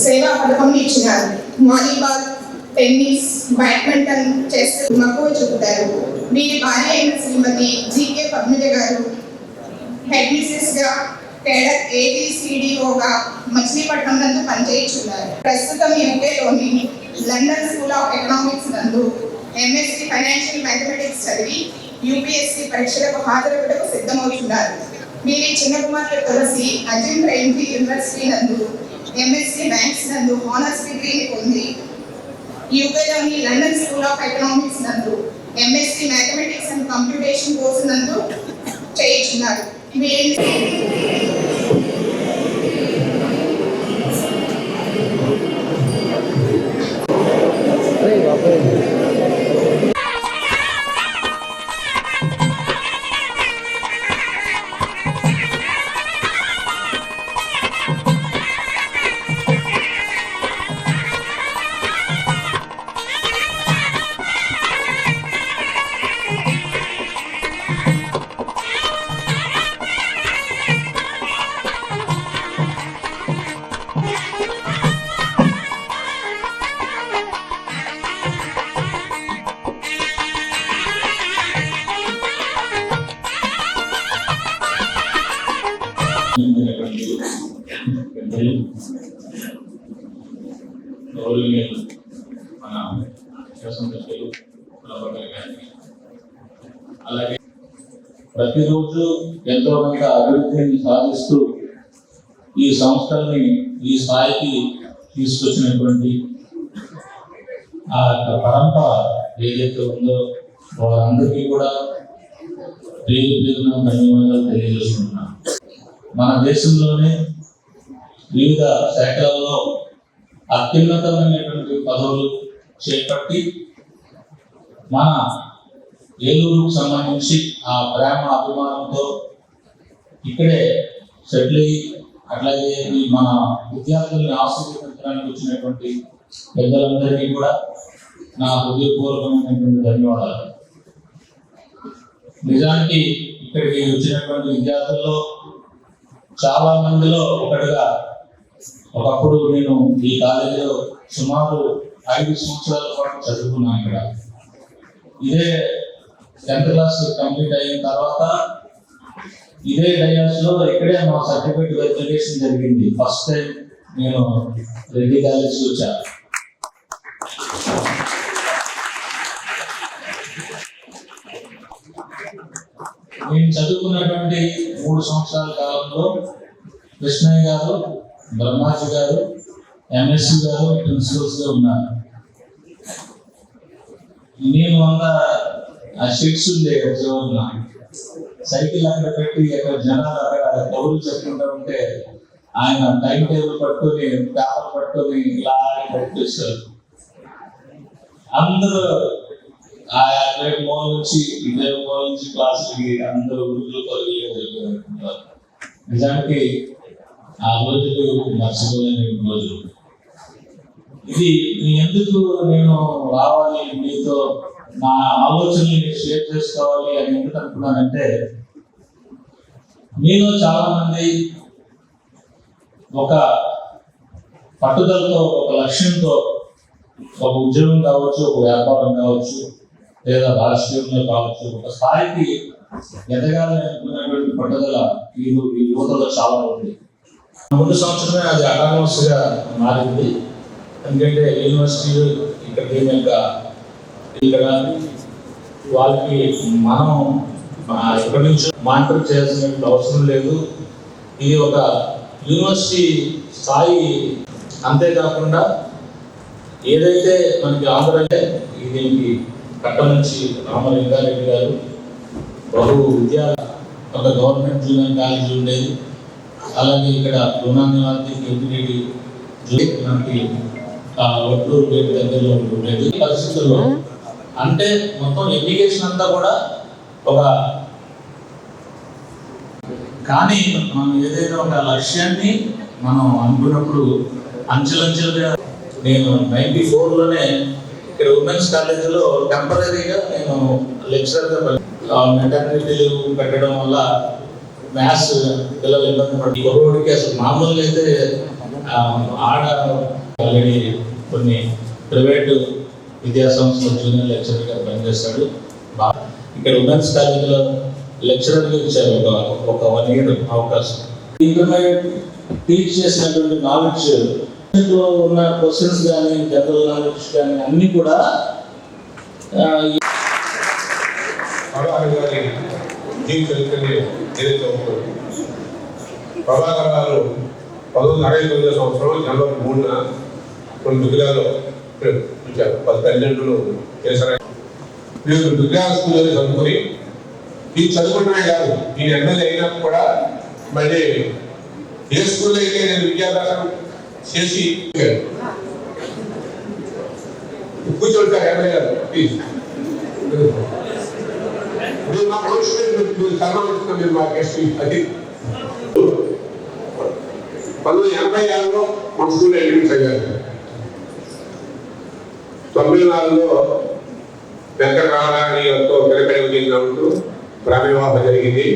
సేవా పథకం ఇచ్చినారు. వాలీబాల్, టెన్నిస్, బ్యాడ్మింటన్, చెస్ మక్కువ చూపుతారు. వీరి భార్య అయిన శ్రీమతి జీకే పద్మజ గారు హెడ్ మిస్సెస్ గా కేడర్ ABCDOగా మచిలీపట్నం నందు పనిచేయుచున్నారు. ప్రస్తుతం యూకేలోని లండన్ స్కూల్ ఆఫ్ ఎకనామిక్స్ నందు MSc ఫైనాన్షియల్ మ్యాథమెటిక్స్ చదివి UPSC పరీక్షలకు హాజరవుటకు సిద్ధమవుతున్నారు. వీరి చిన్న కుమార్తె తులసి అజిమ్ ప్రేమ్జీ యూనివర్సిటీ నందు MSc బ్యాంక్స్ నందు హానర్స్ డిగ్రీని పొంది యూకేలోని లండన్ స్కూల్ ఆఫ్ ఎకనామిక్స్ నందు MSc mathematics and computation course నందు చేయుచున్నారు. అలాగే ప్రతిరోజు ఎంతో కొంత అభివృద్ధిని సాధిస్తూ ఈ సంస్థల్ని ఈ స్థాయికి తీసుకొచ్చినటువంటి ఆ పరంపర ఏదైతే ఉందో వారందరికీ కూడా పేరు పేరున ధన్యవాదాలు తెలియజేస్తున్నాను. మన దేశంలోనే వివిధ శాఖలలో అత్యున్నతమైనటువంటి పదవులు చేపట్టి మన ఏలూరుకు సంబంధించి ఆ ప్రేమ అభిమానంతో ఇక్కడే సెటిల్ అయ్యి అట్లాగే మన విద్యార్థుల్ని ఆశీర్వదించడానికి వచ్చినటువంటి పెద్దలందరికీ కూడా నా హృదయపూర్వకమైనటువంటి ధన్యవాదాలు. నిజానికి ఇక్కడికి వచ్చినటువంటి విద్యార్థుల్లో చాలా మందిలో ఒకటిగా ఒకప్పుడు నేను ఈ కాలేజీలో సుమారు 5 సంవత్సరాల పాటు చదువుకున్నాను. ఇక్కడ ఇదే 10th క్లాస్ కంప్లీట్ అయిన తర్వాత ఇదే డయాస్లో ఇక్కడే మా సర్టిఫికేట్ వెరిఫికేషన్ జరిగింది. ఫస్ట్ టైం నేను రెడ్డి కాలేజీకి వచ్చాను. నేను చదువుకున్నటువంటి 3 సంవత్సరాల కాలంలో కృష్ణయ్య గారు, బ్రహ్మాజీ గారు, MSc గారు ప్రిన్సిపల్స్ గా ఉన్నారు. నేను ఆ షీట్స్ ఉండే చివరిన సైకిల్ అక్కడ పెట్టి అక్కడ జనాలు అక్కడ కబుర్లు చెప్పుకుంటూ ఉంటే ఆయన టైం టేబుల్ పట్టుకొని పేపర్ పట్టుకొని ఇలా పెట్టేస్తారు. అందరూ ఆయా రేపు మూల నుంచి ఇదే మూల నుంచి క్లాసులకి అందరూ గురువులు పరుగులు. నిజానికి ఆ రోజులు మర్చిపోలేని రోజులు. ఇది ఎందుకు నేను రావాలి మీతో నా ఆలోచనని షేర్ చేసుకోవాలి అని ఎందుకు అనుకున్నానంటే, మీలో చాలా మంది ఒక పట్టుదలతో, ఒక లక్ష్యంతో, ఒక ఉద్యోగం కావచ్చు, ఒక వ్యాపారం కావచ్చు, లేదా రాజకీయంలో కావచ్చు, ఒక స్థాయికి ఎదగాలని అనుకున్నటువంటి పట్టుదల ఈ యువతలో చాలా ఉంది. ముందు సంవత్సరమే అది అటానమస్ గా మారింది. ఎందుకంటే యూనివర్సిటీ ఇక్కడ వాళ్ళకి మనం ఎక్కడి నుంచో మానిటర్ చేయాల్సిన అవసరం లేదు. ఇది ఒక యూనివర్సిటీ స్థాయి. అంతేకాకుండా ఏదైతే మనకి ఆంధ్రలో దీనికి కట్ట నుంచి రామలింగారెడ్డి గారు ఒక గవర్నమెంట్ జూనియర్ కాలేజీ ఉండేది. అలాగే ఇక్కడ రుణానివాది ఎంపీడీ ఒట్టూరు గేట్ దగ్గరలో ఉండేది. పరిస్థితుల్లో అంటే మొత్తం ఎడ్యుకేషన్ అంతా కూడా కానీ మనం ఏదైనా ఒక లక్ష్యాన్ని మనం అనుకున్నప్పుడు అంచెలంచెలుగా నేను 94లోనే ఇక్కడ ఉమెన్స్ కాలేజీలో టెంపరీగా నేను లెక్చరర్గా మెటర్నిటీ లీవ్ పెట్టడం వల్ల మ్యాథ్స్ పిల్లలు ఇబ్బంది పడి ఒకటికి అసలు మామూలుగా అయితే ఆడ ఆల్రెడీ కొన్ని ప్రైవేటు విద్యా సంస్థలు జూనియర్ లెక్చరర్గా పనిచేస్తాడు. ఇక్కడ ఉమెన్స్ కాలేజీలో లెక్చరర్గా ఇచ్చారు ఒక 1 year అవకాశం. ఇంటర్మీడియట్ టీచ్ చేసినటువంటి నాలెడ్జ్ లో ఉన్న క్వశ్చన్స్ కానీ జనరల్ నాలెడ్జ్ కానీ అన్నీ కూడా ప్రభాకర్ గారి జీవిత చరిత్రని ఏదైతే ఉంటుంది. ప్రభాకర్ గారు 1969 సంవత్సరం జనవరి 3న కొన్ని దుగ్గిరాలో ఇచ్చారు. 10 తల్లిదండ్రులు చేశారు. వీళ్ళు దుగ్గిరాల స్కూల్లోనే చదువుకొని ఈ చదువుకున్నాయి కాదు, ఈ ఎమ్మెల్యే అయినప్పుడు కూడా మళ్ళీ ఏ స్కూల్లో అయితే నేను విద్యాభ్యాసం చేసి కూర్చోండి సార్ ఎమ్మెల్యే గారు ప్లీజ్. మీరు మా మనుషులు సన్మానిస్తున్నాం. మీరు మా గెస్ట్ అది 1986లో మన స్కూల్లో అడ్మిట్ అయ్యారు. 94లో వెంకటరామరాణి గారితో పిల్లకడి ఉద్యోగంగా ఉంటూ గ్రామీణ వివాహం జరిగింది.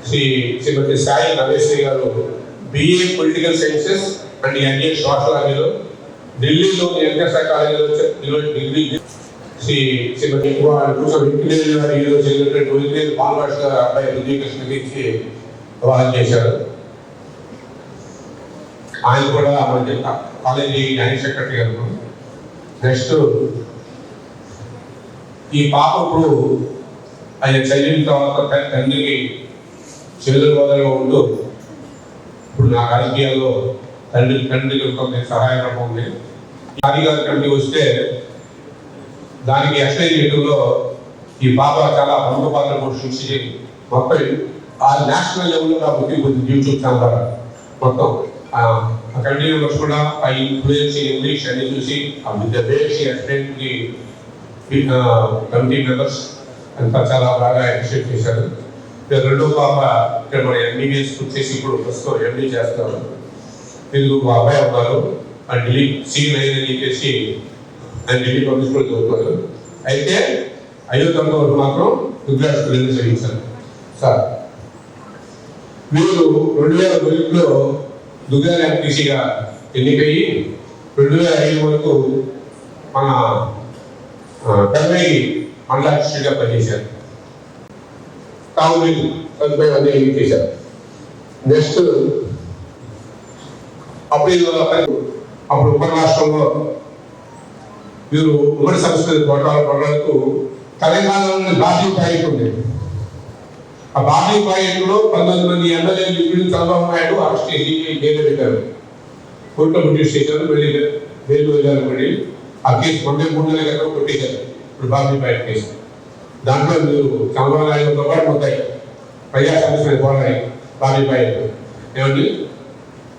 శ్రీమతి సాయి నవేశ్వరి గారు BA political sciences and MA సోషలాజీలో ఢిల్లీలో ఎన్ఎస్ఐ కాలేజీలో డిగ్రీ. శ్రీమతి ఈరోజు జరిగినటువంటి బాలభాష గారు అబ్బాయి రుద్రీకృష్ణ ఇచ్చి వివాహం చేశారు. ఆయన కూడా మన కాలేజీ జాయింట్ సెక్రటరీ గారు. నెక్స్ట్ ఈ పాప ఇప్పుడు ఆయన చదివిన తర్వాత తండ్రికి చేదుల వదలుగా ఉంటూ ఇప్పుడు నా రాజకీయాల్లో తండ్రికి కొంత సహాయకరంగా ఉంది. అధికారి కమిటీ వస్తే దానికి ఎస్ఐ మీటింగ్లో ఈ పాప చాలా ప్రముఖ పాత్ర పోషించి మొత్తం ఆ నేషనల్ లెవెల్లో నా బుద్ధి యూట్యూబ్ ఛానల్ మొత్తం ఆ కమిటీ మెంబర్స్ కూడా ఆ ఇన్ఫ్లుయెన్స్ ఇంగ్లీష్ అన్ని చూసి ఆ with the way she explain the committee members అంతా చాలా బాగా అప్రిషియేట్ చేశారు. రెండో పాప ఇక్కడ మన MBBS చేసి ఇప్పుడు ప్రస్తుతం MD చేస్తున్నారు. వీళ్ళు ఒక అబ్బాయి ఉన్నారు, ఆ ఢిల్లీ C9 అని చెప్పేసి ఆయన ఢిల్లీ పబ్లిక్ స్కూల్ చదువుతున్నారు. అయితే 5వ తరగతి వరకు మాత్రం దుగ్గిరాల స్కూల్ చదివించారు సార్. వీళ్ళు 2001లో దుగ్గిరాల MPCగా ఎన్నికయ్యి 2005 వరకు మన కర్నూలు మండలాధ్యక్షుడిగా పనిచేశారు. తాగునీరు సదుపాయం అన్ని చేశారు. నెక్స్ట్ అప్పుడు ఉప రాష్ట్రంలో వీరు ఉమ్మడి సంస్కృతి పోరాటాలకు తెలంగాణలో బాధ్యత ప్రాజెక్ట్ ఉంది. ఆ బాధ్యత ప్రాజెక్టులో 19 మంది ఎమ్మెల్యేలు ఇప్పుడు చంద్రబాబు నాయుడు అరెస్ట్ చేసి జైలు పెట్టారు. కోర్టులో ప్రొడ్యూస్ చేశారు. వెళ్ళి జైలు వెళ్ళారు. మళ్ళీ ఆ కేసు 3 నెలల క్రితం కొట్టేశారు. ఇప్పుడు బాధ్యత ప్రాజెక్ట్ కేసు దాంట్లో మీరు చంద్రబాబు నాయుడుతో పాటు మొత్తాయి ప్రజా సమస్యలు పోరాయి బాధ్యత ప్రాజెక్టు ఏమండి.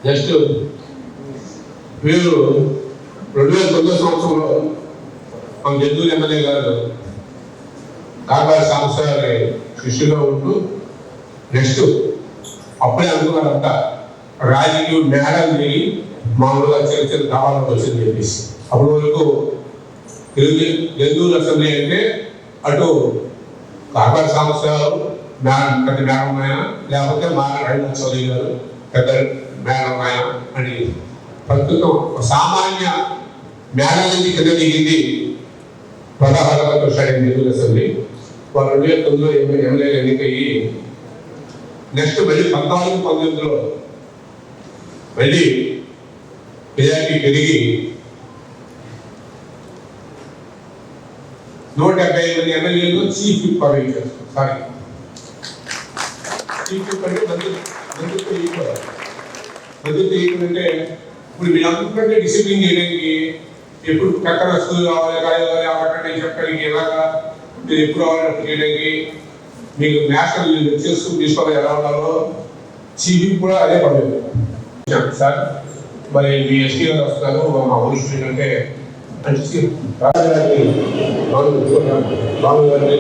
నెక్స్ట్ వీరు 2009 సంవత్సరంలో మన జంతువుల ఎమ్మెల్యే గారు కాకారి సాంబశివరావు శిష్యుగా ఉంటూ నెక్స్ట్ అప్పుడే అనుకున్నారంట రాజకీయ మేడం తిరిగి మామూలుగా చిన్న దావాలకు వచ్చింది చెప్పేసి. అప్పటి వరకు జంతువుల అసెంబ్లీ అంటే అటు కాకారి సాంబశివరావు పెద్ద మేడం ఆయన, లేకపోతే మా రైతు చౌదరి గారు పెద్ద మేడం ఆయన అని ప్రస్తుతం సామాన్య మేడం నుంచి కింద దిగింది 16 జంతువుల అసెంబ్లీ. వారు 2009లో ఎమ్మెల్యే ఎన్నికయ్యి నెక్స్ట్ మళ్ళీ 14-19లో మళ్ళీ మెజారిటీ పెరిగి 175 మంది ఎమ్మెల్యేలు చీఫ్ విప్ పంపించారు. సారీ చీఫ్ విప్ అంటే మంత్రిత్వ ఈక్వల్ అంటే ఇప్పుడు మీరు అనుకుంటే డిసిప్లిన్ చేయడానికి ఎప్పుడు పక్కన స్కూల్ కావాలి కావాలి అవ్వకండి చెప్పడానికి ఎలాగా మీరు ఎప్పుడు అవ్వాలి చేయడానికి మీకు నేషనల్ చేసుకుని తీసుకోవాలి ఎలా ఉండాలో చీఫ్ కూడా అదే పడలేదు సార్. మరి మీ ఎస్టీ గారు వస్తారు మా ఊరి అంటే మంచి బాబు గారిని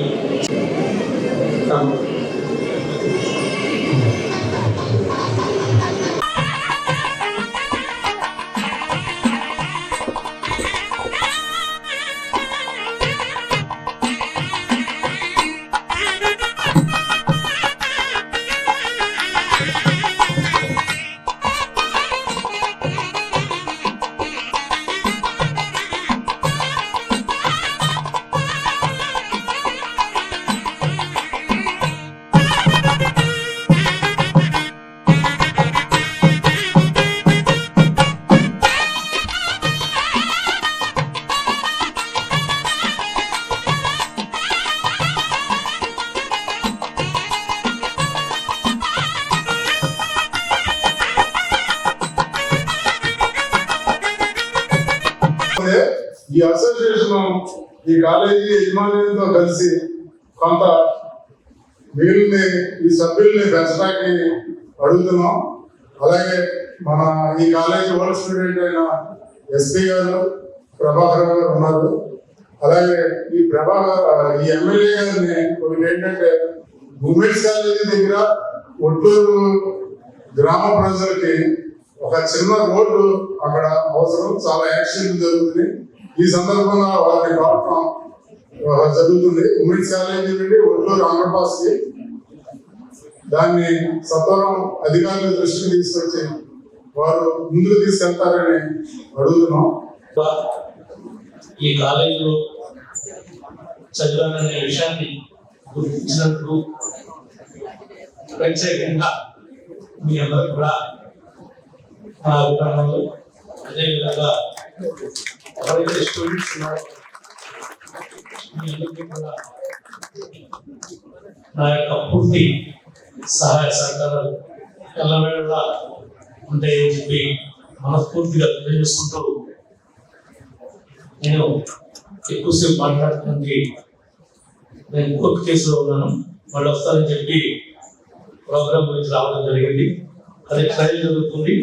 ఈ అసోసియేషన్ ఈ కాలేజీ యజమానులతో కలిసి కొంత వీళ్ళని ఈ సభ్యుల్ని పెంచడానికి అడుగుతున్నాం. అలాగే మన ఈ కాలేజీ ఓల్డ్ స్టూడెంట్ అయిన ఎస్పీ గారు ప్రభాకర్ గారు ఉన్నారు. అలాగే ఈ ఎమ్మెల్యే గారిని ఒకటి ఏంటంటే ఉమెన్స్ కాలేజీ దగ్గర ఒట్టూరు గ్రామ ప్రజలకి ఒక చిన్న రోడ్డు అక్కడ అవసరం, చాలా యాక్సిడెంట్ జరుగుతుంది. ఈ సందర్భంగా వారిని కోరటం జరుగుతుంది. ఉమెన్స్ కాలేజీ నుండి ఒట్టూరు అండర్పాస్ కి దాన్ని సత్వరం అధికారుల దృష్టికి తీసుకొచ్చి వారు ముందుకు తీసుకెళ్తారని అడుగుతున్నాం. ఈ కాలేజీలో చదివాననే విషయాన్ని గుర్తించినందుకు ప్రత్యేకంగా మీ అందరూ కూడా నా అభిప్రాయాలు, అదేవిధంగా ఎవరైతే స్టూడెంట్స్ ఉన్నారో మీ అందరికీ కూడా నా యొక్క పూర్తి సహాయ సహకారాలు ఎల్లవేళలా ఉంటాయని చెప్పి మనస్ఫూర్తిగా తెలియజేసుకుంటూ, నేను ఎక్కువసేపు మాట్లాడటానికి నేను కోర్టు కేసులో ఉన్నాను, వాళ్ళు వస్తారని చెప్పి ప్రోగ్రామ్ గురించి రావడం జరిగింది. అది ట్రయల్ జరుగుతుంది.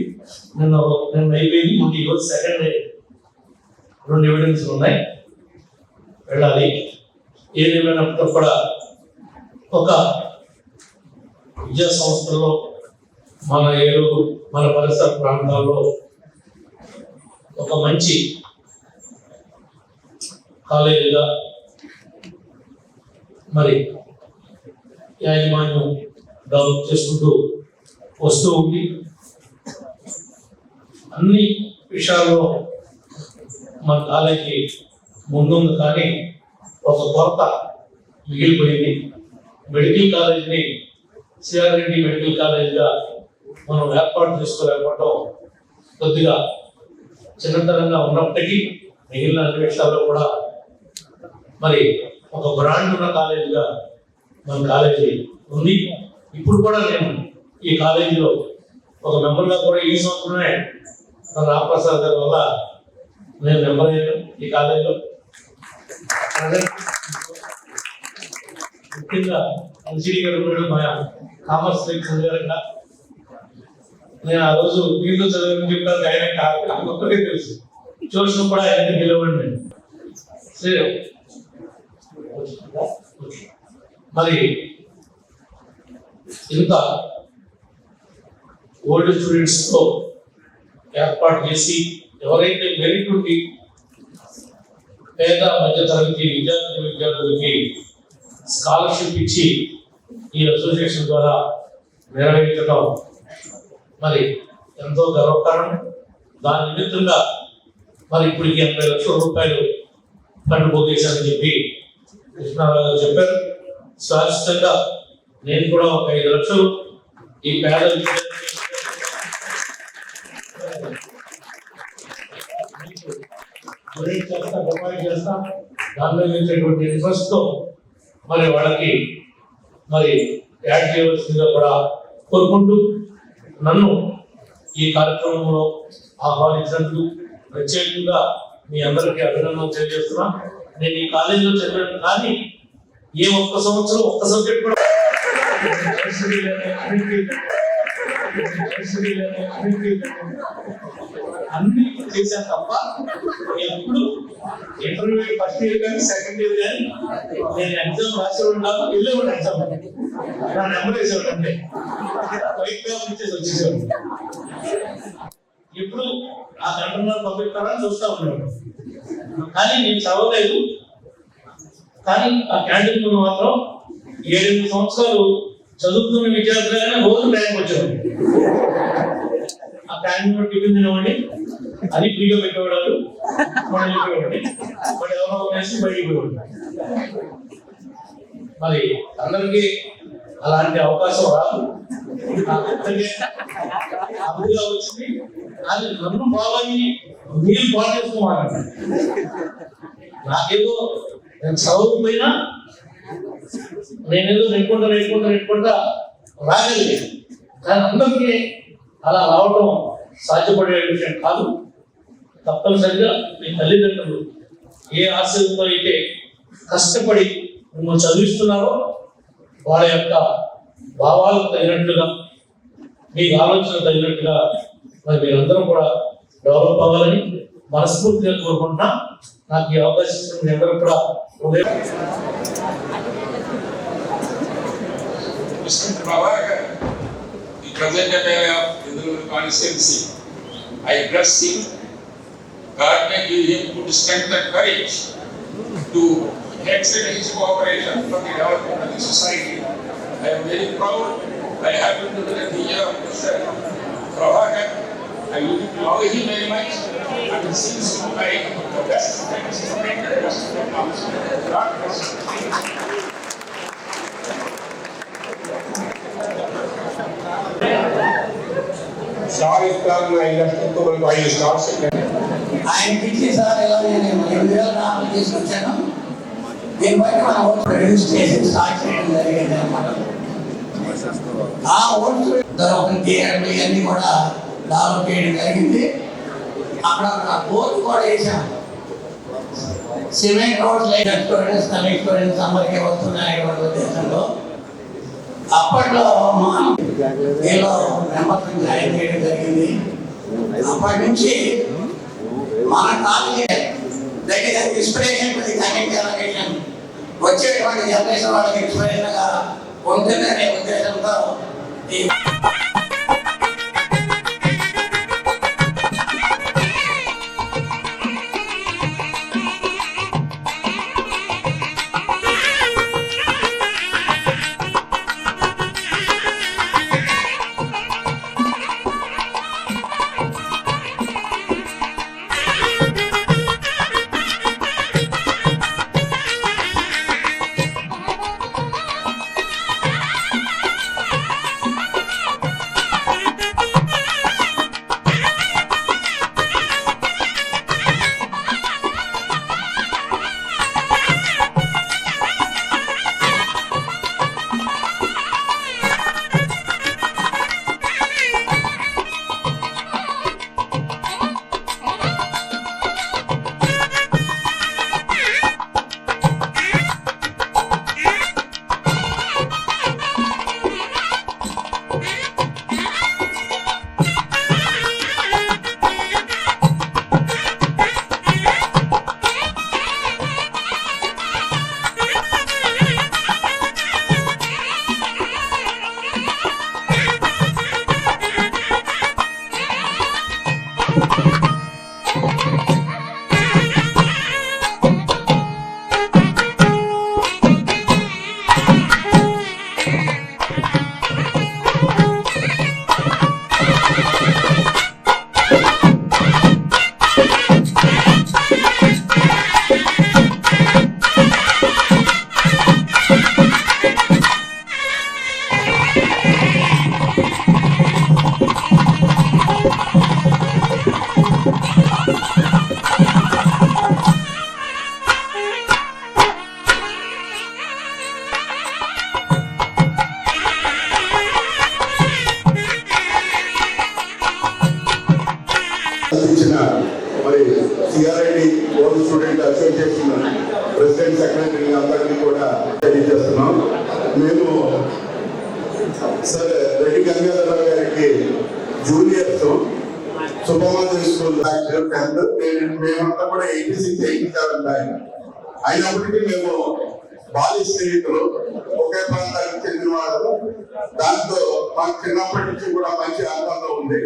నేను అయిపోయింది. ముందు ఈరోజు సెకండ్ డే 2 ఎవిడెన్స్ ఉన్నాయి, వెళ్ళాలి. ఏదేమైనప్పుడు కూడా ఒక విద్యా సంస్థల్లో మన ఏలూరు, మన పరిసర ప్రాంతాల్లో ఒక మంచి కాలేజీగా మరి యాజమాన్యం డెవలప్ చేసుకుంటూ వస్తూ ఉంది. అన్ని విషయాల్లో మన కాలేజీ ముందుంది, కానీ ఒక కొరత మిగిలిపోయింది. మెడికల్ కాలేజీని సిఆర్ రెడ్డి మెడికల్ కాలేజీగా మనం ఏర్పాటు చేసుకోలేకపోవడం కొద్దిగా చిన్నతనంగా ఉన్నప్పటికీ మిగిలిన అన్ని విషయాల్లో కూడా మరి ఒక బ్రాండ్ ఉన్న కాలేజీగా మన కాలేజీ ఉంది. ఇప్పుడు కూడా నేను ఈ కాలేజీలో ఒక మెంబర్గా కూడా ఈ సంవత్సరమే మన రామప్రసాద్ గారి వల్ల నేను మెంబర్ అయ్యాను ఈ కాలేజీలో. ముఖ్యంగా ఎన్సిడి గారు కూడా మా కామర్స్ లెక్చరర్ గారు, నేను ఆ రోజు వీళ్ళు చదివాలని చెప్పారు, ఆయన ఒక్కటే తెలుసు, ట్యూషన్ కూడా ఆయనకి గెలవండి. మరి ఇంత ఓల్డ్ స్టూడెంట్స్ తో ఏర్పాటు చేసి ఎవరైతే మెరిట్ ఉండి పేద మధ్య తరగతి విద్యార్థులకి స్కాలర్షిప్ ఇచ్చి ఈ అసోసియేషన్ ద్వారా నిర్వహించడం మరి ఎంతో గర్వకారణం. దాని నిమిత్తంగా మరి ఇప్పటికి 80 లక్షల రూపాయలు ఫండ్ పోగేశారని చెప్పి కృష్ణారావు గారు చెప్పారు. శాశ్వతంగా నేను కూడా ఒక 5 లక్షలు ఈ పేద చేస్తా, దానిలో వచ్చేటువంటి ఇంట్రెస్ట్ తో మరి వాళ్ళకి మరి యాడ్ చేయవలసిందిగా కూడా కోరుకుంటూ, నన్ను ఈ కార్యక్రమంలో ఆహ్వానించినందుకు ప్రత్యేకంగా మీ అందరికీ అభినందనలు తెలియజేస్తున్నా. నేను ఈ కాలేజీలో చదివాను, కానీ ఏ ఒక్క సంవత్సరం ఒక్క సబ్జెక్ట్ కూడా అన్ని చేశాను తప్ప ఎప్పుడు ఇంటర్వ్యూ ఫస్ట్ ఇయర్ కానీ సెకండ్ ఇయర్ కానీ నేను ఎగ్జామ్ రాసేవాడు నాకు వెళ్ళేవాడు. ఎగ్జామ్ నా నెంబర్ వేసేవాడు, అంటే వచ్చేసేవాడు. ఎప్పుడు ఆ గంటన్నర పంపిస్తారని చూస్తా ఉన్నాడు, కానీ నేను చదవలేదు. కానీ ఆ క్యాంటీన్ ముందు మాత్రం 7-8 సంవత్సరాలు చదువుతున్న విద్యార్థులైనా రోజు టైంకి వచ్చేవాడు. ఆ క్యాంటీన్ టిఫిన్ తినవండి, అది ఫ్రీగా పెట్టేవాడు, మనం చెప్పేవాడి, మరి ఎవరో వేసి బయటికి పోయేవాడు. మరి అందరికీ అలాంటి అవకాశం రాదు, అభిగా వచ్చింది. అది నన్ను బాగా మీరు బాగా చేసుకోవాలి. నాకేదో నేను చదవకపోయినా నేనేదో నెట్టుకుంటా రాగలిగాను, కానీ అందరికీ అలా రావడం సాధ్యపడే విషయం కాదు. తప్పనిసరిగా మీ తల్లిదండ్రులు ఏ ఆశయంతో అయితే కష్టపడి మిమ్మల్ని చదివిస్తున్నారో వాళ్ళ యొక్క భావాలకు తగినట్లుగా మీకు ఆలోచన తగినట్టుగా మరి మీరందరూ కూడా డెవలప్ అవ్వాలని మనస్ఫూర్తిగా కోరుకుంటున్నా. నాకు ఈ అవకాశం ఇచ్చిన మీ అందరూ కూడా Mr. Prabhakar, the present area of Hindupur constituency, I bless him. God may give him good strength and courage to extend his cooperation for the development of the society. I am very proud. I happen to be the teacher of Mr. Prabhakar. I really love him very much. And he seems to be like the best friends to make the best of God bless him. Star ఇస్తాను 5 లక్షలతో మనకు 5 stars ఆయనకి ఇచ్చేసారి ఎలా నేను 8,000 తీసుకొచ్చాను. దీన్ని బట్టి మనం ఓట్లు ప్రొడ్యూస్ చేసి స్టార్ట్ చేయడం జరిగింది అనమాట. ఆ ఓట్లు దొరకని ఇవన్నీ కూడా డెవలప్ చేయడం జరిగింది. అక్కడ బోర్డు కూడా వేసాం. సిమెంట్ రోడ్స్ లేని స్టూడెంట్స్ తమిళ స్టూడెంట్స్ అందరికీ వస్తున్నాయనే ఉద్దేశంలో అప్పట్లో మనం ఏలో మెంబర్స్ జాయిన్ చేయడం జరిగింది. అప్పటి నుంచి మన కాలేజీ దగ్గర ఇన్స్పిరేషన్ కమింగ్ జనరేషన్ వచ్చేటువంటి జనరేషన్ వాళ్ళకి ఇన్స్పిరేషన్గా ఉంటుందనే ఉద్దేశంతో ఈ మరి CRID old student association president secretary అందరికీ కూడా తెలియజేస్తున్నాం. మేము సార్ రెడ్డి గంగాధరరావు గారికి జూనియర్స్ సుబ్బమాదేవి స్కూల్ 10th మేమంతా కూడా 86, 87 బ్యాచ్ అయినప్పటికీ మేము బాల్య స్నేహితులు, ఒకే ప్రాంతానికి చెందిన వాళ్ళు. దాంతో మాకు చిన్నప్పటి నుంచి కూడా మంచి అనుబంధం ఉంది.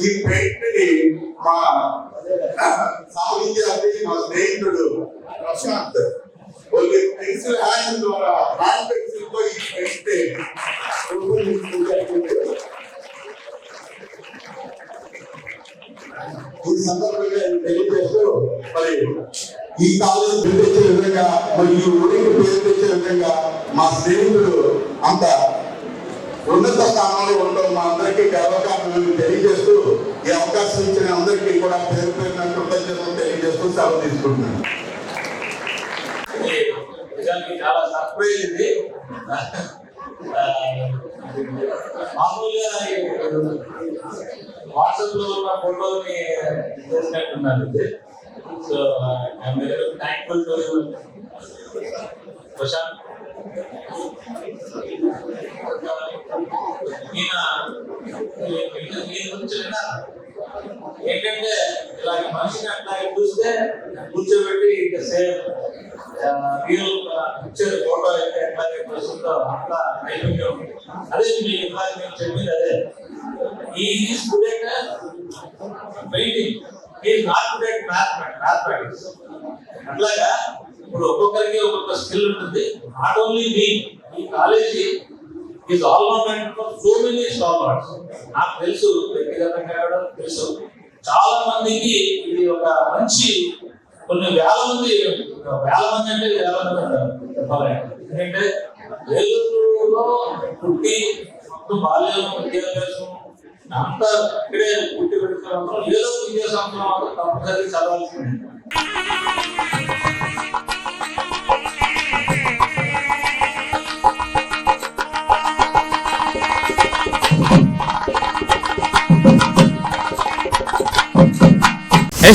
ఈ పెయింట్ ని మా సాధించాలి మా స్నేహితుడు ప్రశాంత్ ఓన్లీ పెన్సిల్ హ్యాండ్ ద్వారా హ్యాండ్ పెన్సిల్ తో ఈ పెయింట్ ఈ సందర్భంగా తెలియజేస్తూ మరి ఈ కాలేజీ పేరు తెచ్చే విధంగా మరి ఈ ఊరికి పేరు తెచ్చే విధంగా మా స్నేహితుడు అంత ఉన్నత స్థానంలో ఉండడం మా అందరికీ గర్వకారణం తెలియజేస్తూ ఈ అవకాశం ఇచ్చిన అందరికీ కూడా పేరు పేరున కృతజ్ఞతలు తెలియజేస్తూ సెలవు తీసుకుంటున్నాను. చాలా సర్ప్రైజ్ ఇది. మామూలుగా వాట్సాప్ లో ఉన్న ఫోటోని చేసినట్టున్నాను ఇది. So I'm very thankful to you, Prashant. ఏంటంటే ఇలాగ మనిషిని అట్లాగే చూస్తే కూర్చోబెట్టి ఇంకా సేమ్ రియల్ పిక్చర్ ఫోటో అయితే ఎట్లాగే చూస్తుందో అట్లా నైపుణ్యం. అదే మీకు ఇందాక నేను చెప్పింది అదే. Is good at painting, is not good at mathematics. అట్లాగా ఇప్పుడు ఒక్కొక్కరికి ఒక్కొక్క స్కిల్ ఉంటుంది. నాట్ ఓన్లీ మీ, ఈ college is all round for so many scholars. నాకు తెలుసు, వ్యక్తిగతంగా కూడా తెలుసు, చాలా మందికి ఇది ఒక మంచి, కొన్ని వేల మంది అంటే వేల మంది అంటారు చెప్పాలంటే. ఎందుకంటే వేలూరులో పుట్టి మొత్తం బాల్యం విద్యాభ్యాసం అంతా ఇక్కడే పుట్టి పెడుతున్నాం. ఏదో విద్యా సంస్థలు తప్పనిసరి చదవాల్సింది.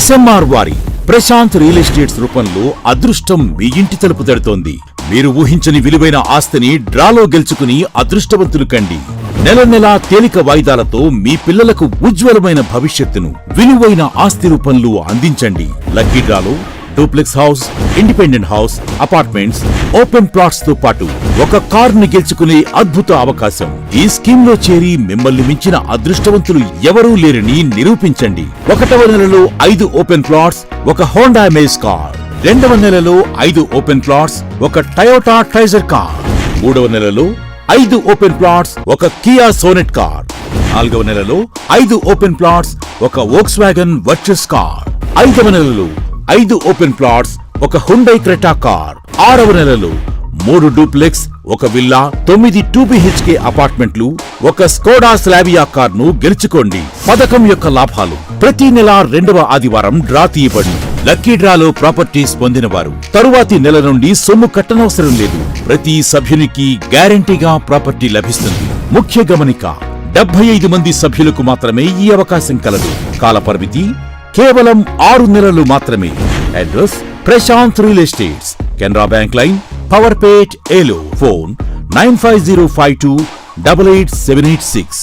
SMR వారి ప్రశాంత్ రియల్ ఎస్టేట్స్ రూపంలో అదృష్టం మీ ఇంటి తలుపు తడుతోంది. మీరు ఊహించని విలువైన ఆస్తిని డ్రాలో గెలుచుకుని అదృష్టవంతులు కండి. నెల నెలా తేలిక వాయిదాలతో మీ పిల్లలకు ఉజ్వలమైన భవిష్యత్తును విలువైన ఆస్తి రూపంలో అందించండి. లక్కీ డ్రాలో duplex house, independent house, apartments, open plots తో పాటు ఒక కారుని గెలుచుకునే అద్భుత అవకాశం. ఈ స్కీమ్ లో చేరి మిమ్మల్ని మించిన అదృష్టవంతులు ఎవరూ లేరని నిరూపించండి. 1వ నెలలో 5 ఓపెన్ ప్లాట్స్, ఒక హోండా అమేజ్ కార్. 2వ నెలలో 5 ఓపెన్ ప్లాట్స్, ఒక టయోటా ట్రైజర్ కార్. 3వ నెలలో 5 ఓపెన్ ప్లాట్స్, ఒక కియా సోనెట్ కార్. 4వ నెలలో 5 ఓపెన్ ప్లాట్స్, ఒక వోక్స్వాగన్ వర్చస్ కార్. 5వ నెలలో 5 ఓపెన్ ప్లాట్స్, ఒక హుండై క్రెటా కార్. 6వ నెలలో 3 డూప్లెక్స్, ఒక విల్లా, 9 2BHK అపార్ట్మెంట్లు, ఒక స్కోడా స్లావియా కార్ ను గెలుచుకోండి. పథకం యొక్క లాభాలు: ప్రతి నెల 2వ ఆదివారం డ్రా తీయబడి లక్కీ డ్రాలో ప్రాపర్టీస్ పొందిన వారు తరువాతి నెల నుండి సొమ్ము కట్టనవసరం లేదు. ప్రతి సభ్యునికి గ్యారంటీగా ప్రాపర్టీ లభిస్తుంది. ముఖ్య గమనిక: 75 మంది సభ్యులకు మాత్రమే ఈ అవకాశం కలదు. కాలపరిమితి కేవలం 6 నెలలు మాత్రమే. Address: Prashant real estates, Canara bank line, Powerpet, Eluru. Phone 9505288786.